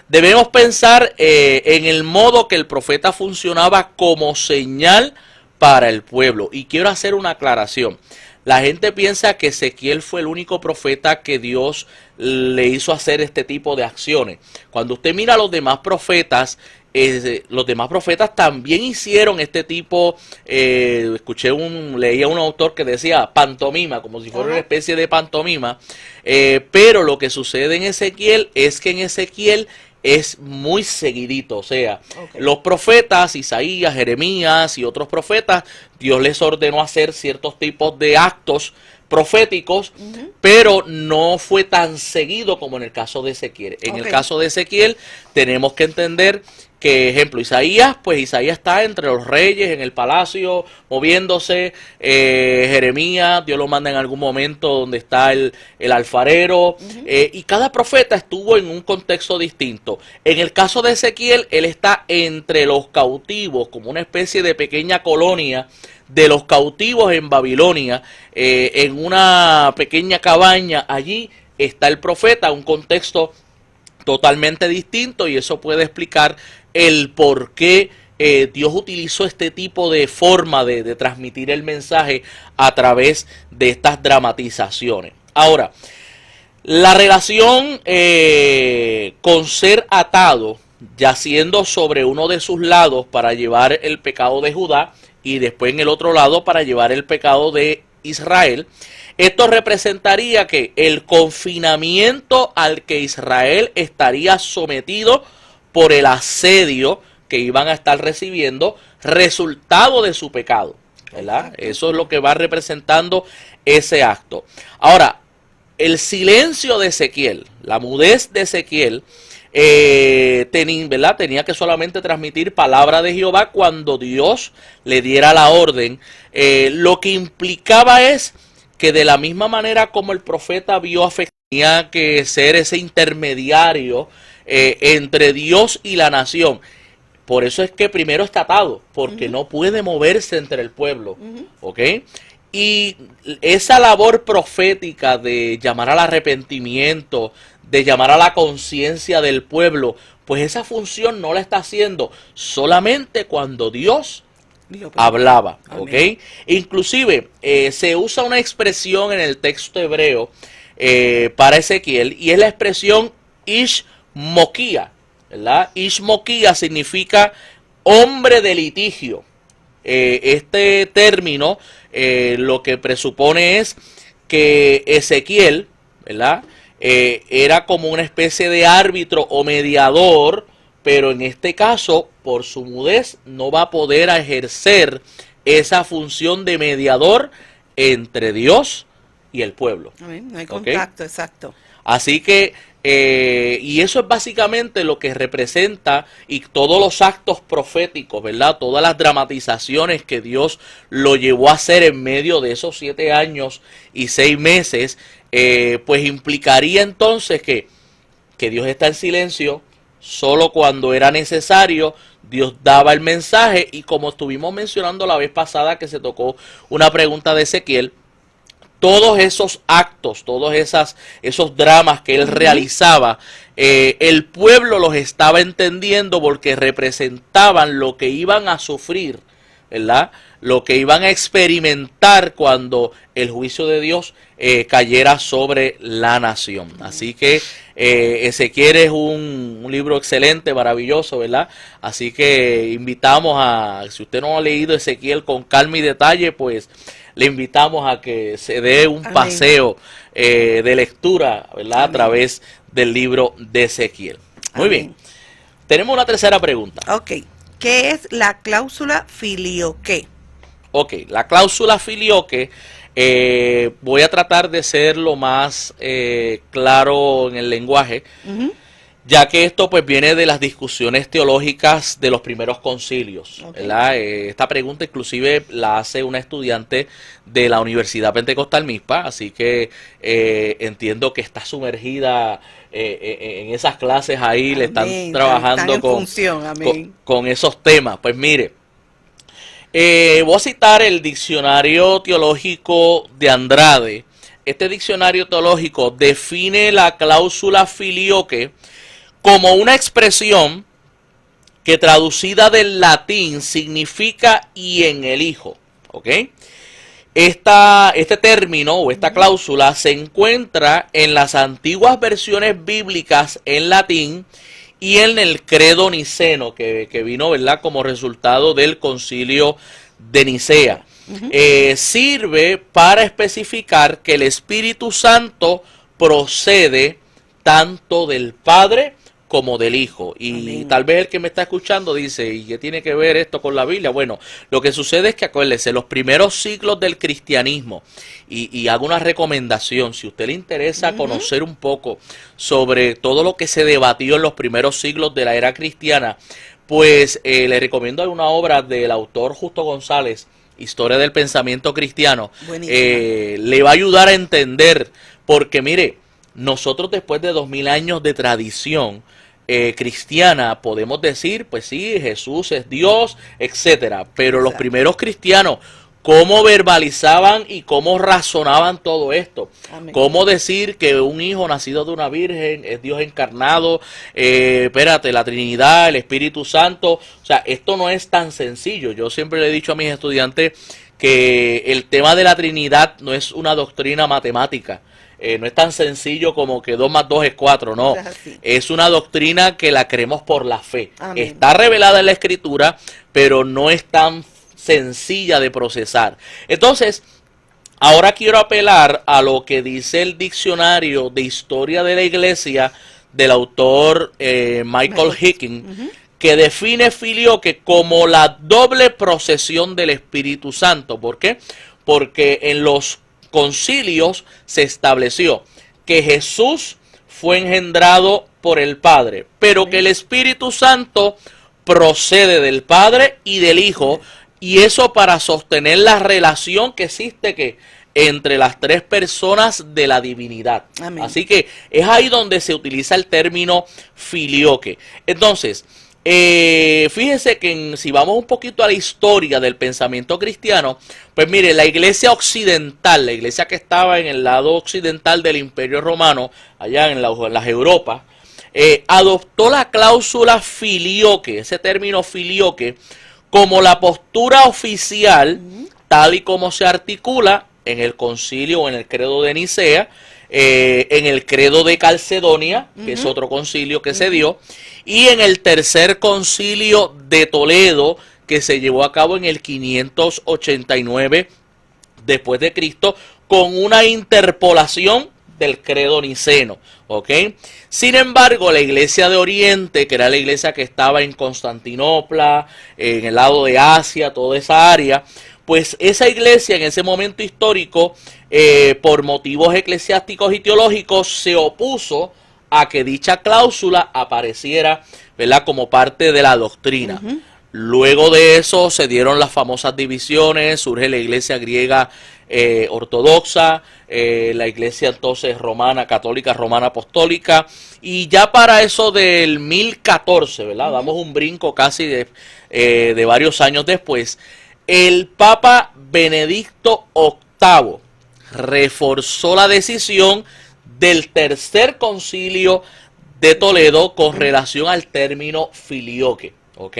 debemos pensar en el modo que el profeta funcionaba como señal para el pueblo. Y quiero hacer una aclaración. La gente piensa que Ezequiel fue el único profeta que Dios le hizo hacer este tipo de acciones. Cuando usted mira a los demás profetas también hicieron este tipo, leía un autor que decía pantomima, como si fuera una especie de pantomima, pero lo que sucede en Ezequiel es que en Ezequiel es muy seguidito, o sea, los profetas, Isaías, Jeremías y otros profetas, Dios les ordenó hacer ciertos tipos de actos proféticos, pero no fue tan seguido como en el caso de Ezequiel. En el caso de Ezequiel tenemos que entender que, ejemplo, Isaías está entre los reyes, en el palacio, moviéndose. Jeremías, Dios lo manda en algún momento donde está el alfarero. Y cada profeta estuvo en un contexto distinto. En el caso de Ezequiel, él está entre los cautivos, como una especie de pequeña colonia de los cautivos en Babilonia, en una pequeña cabaña. Allí está el profeta, un contexto totalmente distinto, y eso puede explicar el por qué Dios utilizó este tipo de forma de transmitir el mensaje a través de estas dramatizaciones. Ahora, la relación con ser atado, yaciendo sobre uno de sus lados para llevar el pecado de Judá y después en el otro lado para llevar el pecado de Israel, esto representaría que el confinamiento al que Israel estaría sometido por el asedio que iban a estar recibiendo, resultado de su pecado, ¿verdad? Eso es lo que va representando ese acto. Ahora, el silencio de Ezequiel, la mudez de Ezequiel, tenía que solamente transmitir palabra de Jehová cuando Dios le diera la orden. Lo que implicaba es que de la misma manera como el profeta vio afectado, tenía que ser ese intermediario entre Dios y la nación. Por eso es que primero está atado, porque no puede moverse entre el pueblo. ¿Ok? Y esa labor profética de llamar al arrepentimiento, de llamar a la conciencia del pueblo, pues esa función no la está haciendo solamente cuando Dios hablaba, ¿ok? Inclusive se usa una expresión en el texto hebreo para Ezequiel, y es la expresión Ish Moquía, ¿verdad? Ish Moquía significa hombre de litigio. Este término lo que presupone es que Ezequiel, ¿verdad? Era como una especie de árbitro o mediador, pero en este caso, por su mudez, no va a poder ejercer esa función de mediador entre Dios y el pueblo. Amén. No hay contacto, exacto. Así que, y eso es básicamente lo que representa, y todos los actos proféticos, ¿verdad? Todas las dramatizaciones que Dios lo llevó a hacer en medio de esos 7 años y 6 meses, pues implicaría entonces que Dios está en silencio. Solo cuando era necesario, Dios daba el mensaje, y como estuvimos mencionando la vez pasada que se tocó una pregunta de Ezequiel, todos esos actos, todos esos dramas que él realizaba, el pueblo los estaba entendiendo porque representaban lo que iban a sufrir, ¿verdad? Lo que iban a experimentar cuando el juicio de Dios cayera sobre la nación. Así que Ezequiel es un libro excelente, maravilloso, ¿verdad? Así que invitamos si usted no ha leído Ezequiel con calma y detalle, pues le invitamos a que se dé un paseo de lectura, ¿verdad? A través del libro de Ezequiel. Muy bien. Tenemos una tercera pregunta. Ok. ¿Qué es la cláusula filioque? Ok, la cláusula filioque, voy a tratar de ser lo más claro en el lenguaje, ya que esto pues viene de las discusiones teológicas de los primeros concilios, ¿verdad? Esta pregunta inclusive la hace una estudiante de la Universidad Pentecostal Mixpa, así que entiendo que está sumergida en esas clases ahí. Amén. Le están trabajando con esos temas. Pues mire, voy a citar el diccionario teológico de Andrade. Este diccionario teológico define la cláusula filioque como una expresión que traducida del latín significa y en el hijo, ¿ok? Este término o esta cláusula se encuentra en las antiguas versiones bíblicas en latín y en el credo niceno que vino, ¿verdad?, como resultado del concilio de Nicea. Sirve para especificar que el Espíritu Santo procede tanto del Padre como del Hijo. Y amén. Tal vez el que me está escuchando dice, ¿y qué tiene que ver esto con la Biblia? Bueno, lo que sucede es que, acuérdese, los primeros siglos del cristianismo, y hago una recomendación, si a usted le interesa conocer un poco sobre todo lo que se debatió en los primeros siglos de la era cristiana, pues le recomiendo una obra del autor Justo González, Historia del Pensamiento Cristiano. Le va a ayudar a entender, porque mire, nosotros después de 2000 años de tradición cristiana podemos decir, pues sí, Jesús es Dios, etcétera, pero los primeros cristianos, ¿cómo verbalizaban y cómo razonaban todo esto? Amén. ¿Cómo decir que un hijo nacido de una virgen es Dios encarnado? La Trinidad, el Espíritu Santo. O sea, esto no es tan sencillo. Yo siempre le he dicho a mis estudiantes que el tema de la Trinidad no es una doctrina matemática. No es tan sencillo como que 2 más 2 es 4, no. Es una doctrina que la creemos por la fe. Amén. Está revelada en la Escritura, pero no es tan sencilla de procesar. Entonces, ahora quiero apelar a lo que dice el diccionario de historia de la iglesia del autor Michael Higgins, que define filioque como la doble procesión del Espíritu Santo. ¿Por qué? Porque en los concilios se estableció que Jesús fue engendrado por el Padre, pero que el Espíritu Santo procede del Padre y del Hijo, y eso para sostener la relación que existe entre las 3 personas de la divinidad. Amén. Así que es ahí donde se utiliza el término filioque. Entonces, Fíjese que si vamos un poquito a la historia del pensamiento cristiano, pues mire, la iglesia occidental, la iglesia que estaba en el lado occidental del Imperio Romano, allá en las Europas, adoptó la cláusula filioque, ese término filioque, como la postura oficial, tal y como se articula en el concilio o en el credo de Nicea, en el credo de Calcedonia, que es otro concilio que se dio, y en el tercer concilio de Toledo, que se llevó a cabo en el 589 después de Cristo, con una interpolación del credo niceno, ¿ok? Sin embargo, la iglesia de Oriente, que era la iglesia que estaba en Constantinopla, en el lado de Asia, toda esa área, pues esa iglesia en ese momento histórico, por motivos eclesiásticos y teológicos, se opuso a que dicha cláusula apareciera, ¿verdad?, como parte de la doctrina. Luego de eso se dieron las famosas divisiones, surge la iglesia griega ortodoxa, la iglesia entonces romana, católica, romana apostólica, y ya para eso del 1014, ¿verdad?, damos un brinco casi de varios años después, el Papa Benedicto VIII reforzó la decisión del tercer concilio de Toledo con relación al término filioque, ¿ok?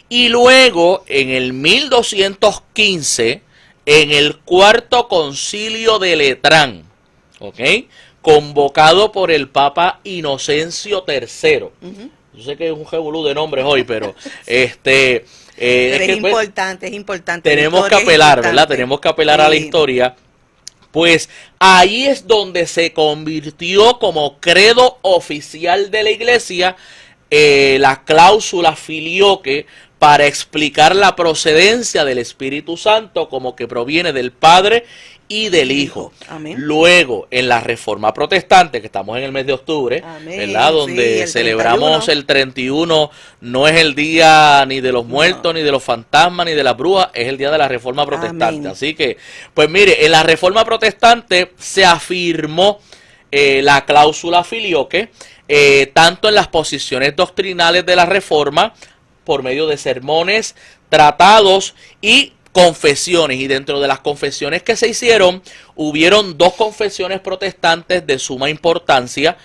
Y luego, en el 1215, en el cuarto concilio de Letrán, ¿ok?, convocado por el Papa Inocencio III. Yo sé que es un revolú de nombres hoy, pero pero es importante. Tenemos que apelar, ¿verdad? Tenemos que apelar a la historia. Pues ahí es donde se convirtió como credo oficial de la iglesia la cláusula filioque, para explicar la procedencia del Espíritu Santo como que proviene del Padre y del Hijo. Amén. Luego, en la Reforma Protestante, que estamos en el mes de octubre, Amén, ¿verdad?, donde sí, celebramos 31. el 31, no es el día ni de los muertos, ni de los fantasmas, ni de las brujas, es el día de la Reforma Protestante. Amén. Así que, pues mire, en la Reforma Protestante se afirmó la cláusula filioque, tanto en las posiciones doctrinales de la Reforma, por medio de sermones, tratados y confesiones. Y dentro de las confesiones que se hicieron, hubieron dos confesiones protestantes de suma importancia,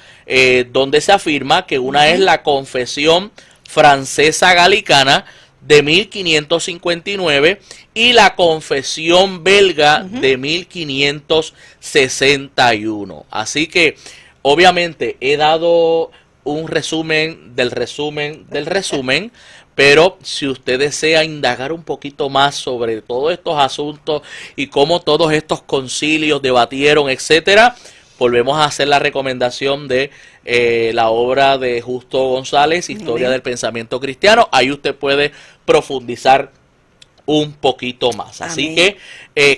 donde se afirma que una es la Confesión Francesa Galicana de 1559 y la Confesión Belga de 1561. Así que, obviamente, he dado un resumen del resumen del resumen, pero si usted desea indagar un poquito más sobre todos estos asuntos y cómo todos estos concilios debatieron, etcétera, volvemos a hacer la recomendación de la obra de Justo González, Historia del Pensamiento Cristiano. Ahí usted puede profundizar un poquito más. Así que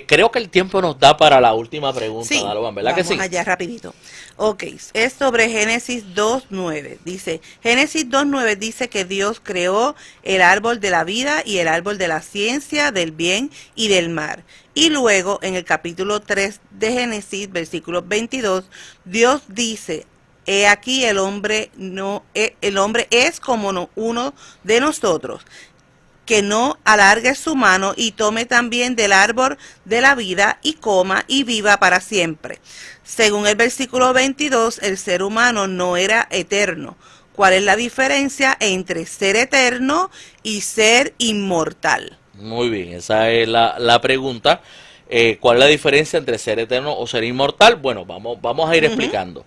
creo que el tiempo nos da para la última pregunta, Sí, Daloban, ¿verdad vamos que sí? allá rapidito. Ok, es sobre Génesis 2.9. Dice, Génesis 2.9 dice que Dios creó el árbol de la vida y el árbol de la ciencia, del bien y del mal. Y luego, en el capítulo 3 de Génesis, versículo 22, Dios dice, he aquí el hombre es como uno de nosotros, que no alargue su mano y tome también del árbol de la vida y coma y viva para siempre. Según el versículo 22, el ser humano no era eterno. ¿Cuál es la diferencia entre ser eterno y ser inmortal? Muy bien, esa es la pregunta. ¿Cuál es la diferencia entre ser eterno o ser inmortal? Bueno, vamos a ir explicando.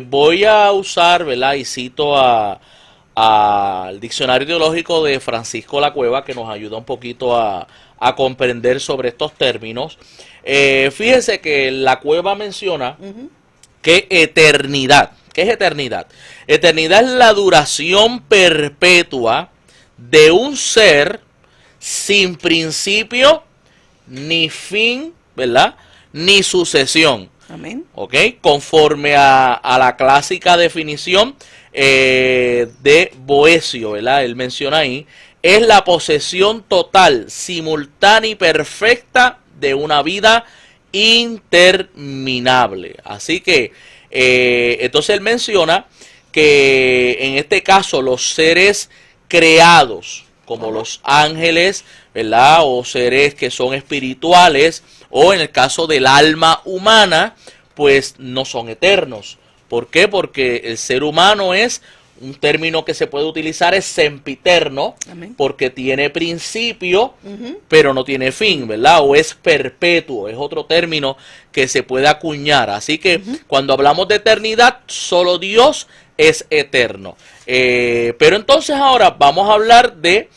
Voy a usar, ¿verdad?, y cito al diccionario teológico de Francisco La Cueva, que nos ayuda un poquito a comprender sobre estos términos. Fíjese que La Cueva menciona que eternidad, ¿qué es eternidad? Eternidad es la duración perpetua de un ser sin principio ni fin, ¿verdad?, ni sucesión. Amén. ¿Ok? Conforme a la clásica definición de Boecio, ¿verdad? Él menciona ahí, es la posesión total, simultánea y perfecta de una vida interminable. Así que, entonces él menciona que en este caso los seres creados, como los ángeles, ¿verdad? O seres que son espirituales, o en el caso del alma humana, pues no son eternos. ¿Por qué? Porque el ser humano es un término que se puede utilizar, es sempiterno, porque tiene principio, pero no tiene fin, ¿verdad? O es perpetuo, es otro término que se puede acuñar. Así que cuando hablamos de eternidad, solo Dios es eterno. Pero entonces ahora vamos a hablar de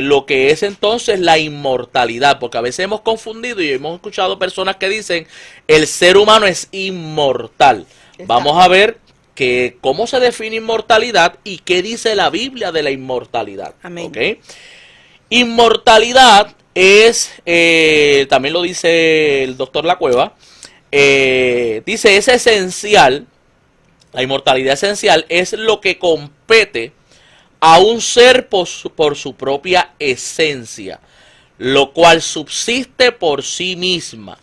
lo que es entonces la inmortalidad, porque a veces hemos confundido y hemos escuchado personas que dicen el ser humano es inmortal. Vamos a ver que cómo se define inmortalidad y qué dice la Biblia de la inmortalidad. Amén. ¿Okay? Inmortalidad es, también lo dice el doctor Lacueva, dice es esencial, la inmortalidad esencial es lo que compete a un ser por su propia esencia, lo cual subsiste por sí misma.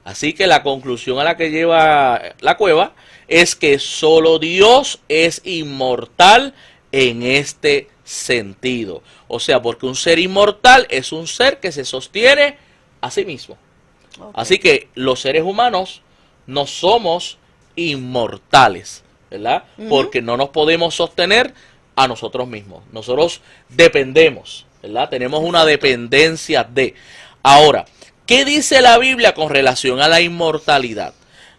Así que la conclusión a la que lleva Lacueva es que solo Dios es inmortal en este sentido. O sea, porque un ser inmortal es un ser que se sostiene a sí mismo. Así que los seres humanos no somos inmortales, ¿verdad? Porque no nos podemos sostener a nosotros mismos. Nosotros dependemos, ¿verdad? Tenemos una dependencia de. Ahora, ¿qué dice la Biblia con relación a la inmortalidad?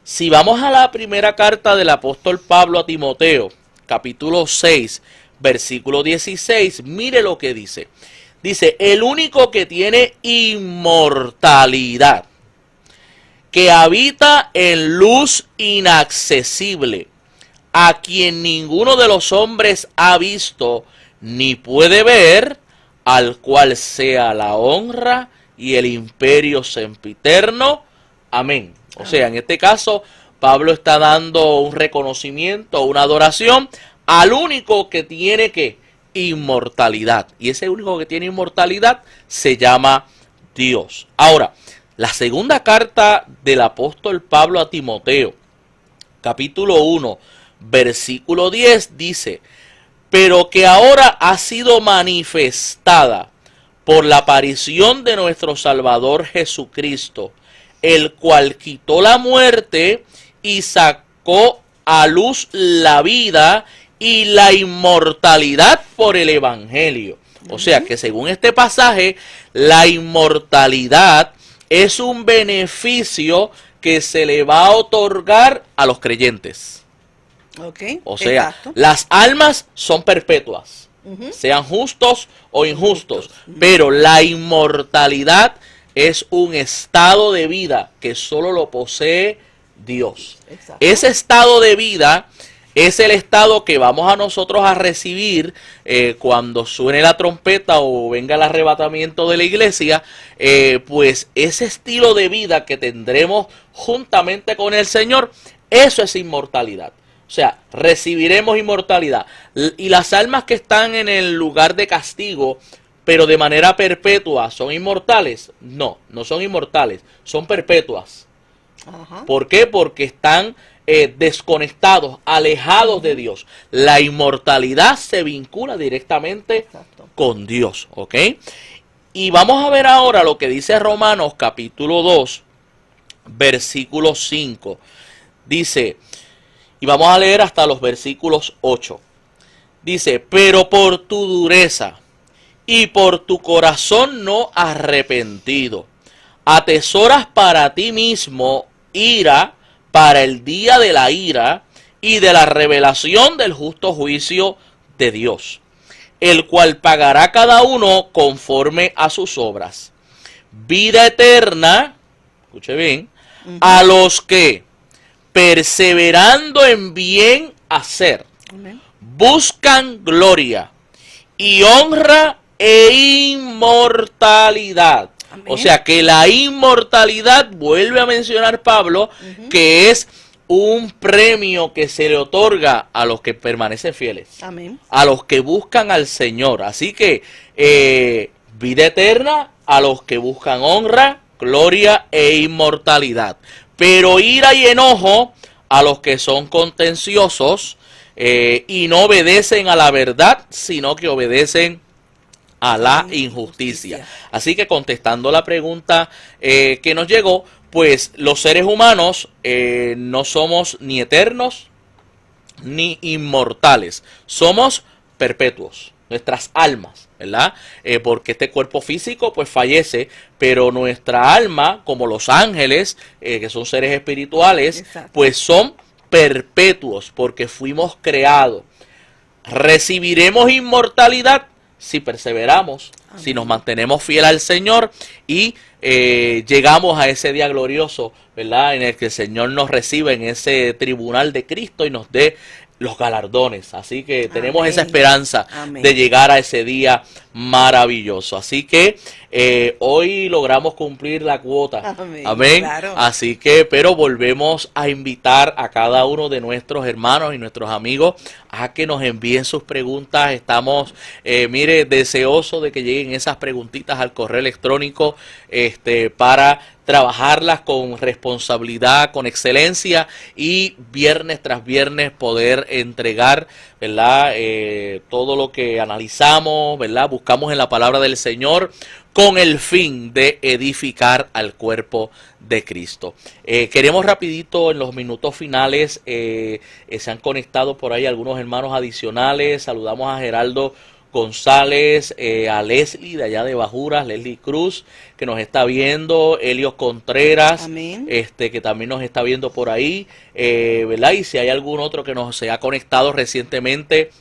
Si vamos a la primera carta del apóstol Pablo a Timoteo, capítulo 6, versículo 16, mire lo que dice. Dice, el único que tiene inmortalidad, que habita en luz inaccesible, a quien ninguno de los hombres ha visto ni puede ver, al cual sea la honra y el imperio sempiterno. Amén. O sea, en este caso, Pablo está dando un reconocimiento, una adoración al único que tiene ¿qué? Inmortalidad. Y ese único que tiene inmortalidad se llama Dios. Ahora, la segunda carta del apóstol Pablo a Timoteo, capítulo 1, versículo 10, dice, pero que ahora ha sido manifestada por la aparición de nuestro Salvador Jesucristo, el cual quitó la muerte y sacó a luz la vida y la inmortalidad por el Evangelio. O sea que según este pasaje, la inmortalidad es un beneficio que se le va a otorgar a los creyentes. O sea, las almas son perpetuas, sean justos o injustos, pero la inmortalidad es un estado de vida que solo lo posee Dios. Ese estado de vida es el estado que vamos a nosotros a recibir cuando suene la trompeta o venga el arrebatamiento de la iglesia. Pues ese estilo de vida que tendremos juntamente con el Señor, eso es inmortalidad. O sea, recibiremos inmortalidad. Y las almas que están en el lugar de castigo, pero de manera perpetua, ¿son inmortales? No, no son inmortales, son perpetuas. ¿Por qué? Porque están desconectados, alejados de Dios. La inmortalidad se vincula directamente con Dios, ¿ok? Y vamos a ver ahora lo que dice Romanos capítulo 2, versículo 5. Dice, y vamos a leer hasta los versículos 8. Dice, pero por tu dureza y por tu corazón no arrepentido, atesoras para ti mismo ira para el día de la ira y de la revelación del justo juicio de Dios, el cual pagará cada uno conforme a sus obras. Vida eterna, escuche bien, a los que, perseverando en bien hacer, buscan gloria y honra e inmortalidad. O sea que la inmortalidad, vuelve a mencionar Pablo, que es un premio que se le otorga a los que permanecen fieles, a los que buscan al Señor. Así que vida eterna a los que buscan honra, gloria e inmortalidad. Pero ira y enojo a los que son contenciosos, y no obedecen a la verdad, sino que obedecen a la injusticia. Así que contestando la pregunta que nos llegó, pues los seres humanos no somos ni eternos ni inmortales, somos perpetuos, nuestras almas, ¿verdad? Porque este cuerpo físico pues fallece, pero nuestra alma, como los ángeles, que son seres espirituales, pues son perpetuos porque fuimos creados. Recibiremos inmortalidad si perseveramos, si nos mantenemos fieles al Señor y llegamos a ese día glorioso, ¿verdad? En el que el Señor nos reciba en ese tribunal de Cristo y nos dé los galardones. Así que tenemos esa esperanza de llegar a ese día maravilloso. Así que hoy logramos cumplir la cuota. Amén. Claro. Así que, pero volvemos a invitar a cada uno de nuestros hermanos y nuestros amigos a que nos envíen sus preguntas. Estamos, deseosos de que lleguen esas preguntitas al correo electrónico para trabajarlas con responsabilidad, con excelencia y viernes tras viernes poder entregar, ¿verdad? Todo lo que analizamos, ¿verdad? Buscamos en la palabra del Señor con el fin de edificar al cuerpo de Cristo. Queremos rapidito en los minutos finales, se han conectado por ahí algunos hermanos adicionales. Saludamos a Geraldo González, a Leslie de allá de Bajuras, Leslie Cruz, que nos está viendo, Helios Contreras, que también nos está viendo por ahí, ¿verdad? Y si hay algún otro que nos se ha conectado recientemente,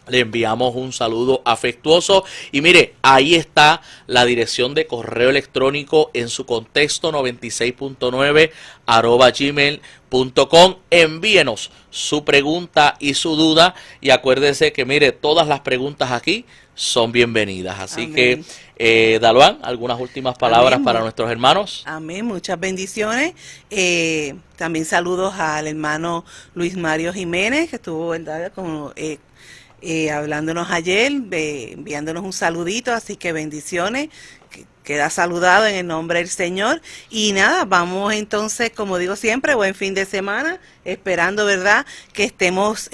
le enviamos un saludo afectuoso. Y mire, ahí está la dirección de correo electrónico en su contexto 96.9 @gmail.com. Envíenos su pregunta y su duda. Y acuérdese que, mire, todas las preguntas aquí son bienvenidas. Así que, Daluán, algunas últimas palabras para nuestros hermanos. Amén, muchas bendiciones. También saludos al hermano Luis Mario Jiménez, que estuvo, ¿verdad?, hablándonos ayer, enviándonos un saludito, así que bendiciones, queda saludado en el nombre del Señor. Y nada, vamos entonces, como digo siempre, buen fin de semana, esperando, ¿verdad?, que estemos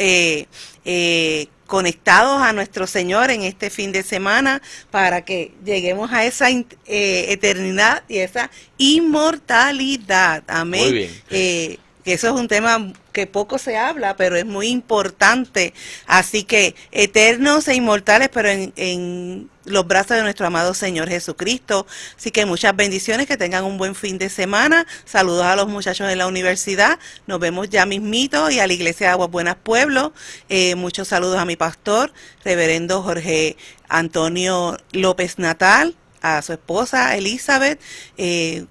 conectados a nuestro Señor en este fin de semana para que lleguemos a esa eternidad y esa inmortalidad. Amén. Muy bien. Que eso es un tema que poco se habla, pero es muy importante. Así que eternos e inmortales, pero en los brazos de nuestro amado Señor Jesucristo. Así que muchas bendiciones, que tengan un buen fin de semana. Saludos a los muchachos de la universidad. Nos vemos ya mismito, y a la iglesia de Aguas Buenas Pueblo. Muchos saludos a mi pastor, reverendo Jorge Antonio López Natal, a su esposa Elizabeth,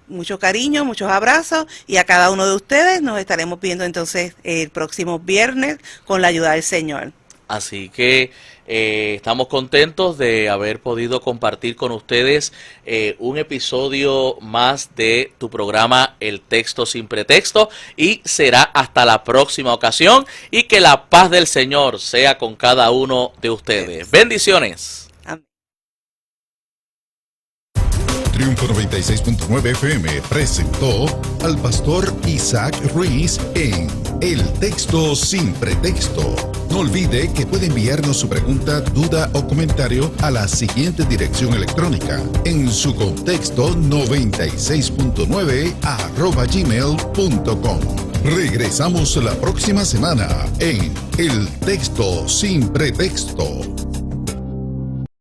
mucho cariño, muchos abrazos, y a cada uno de ustedes nos estaremos viendo entonces el próximo viernes con la ayuda del Señor. Así que estamos contentos de haber podido compartir con ustedes un episodio más de tu programa El Texto Sin Pretexto, y será hasta la próxima ocasión, y que la paz del Señor sea con cada uno de ustedes. Bendiciones. Triunfo 96.9 FM presentó al pastor Isaac Ruiz en El Texto Sin Pretexto. No olvide que puede enviarnos su pregunta, duda o comentario a la siguiente dirección electrónica: en su contexto 96.9 @gmail.com. Regresamos la próxima semana en El Texto Sin Pretexto.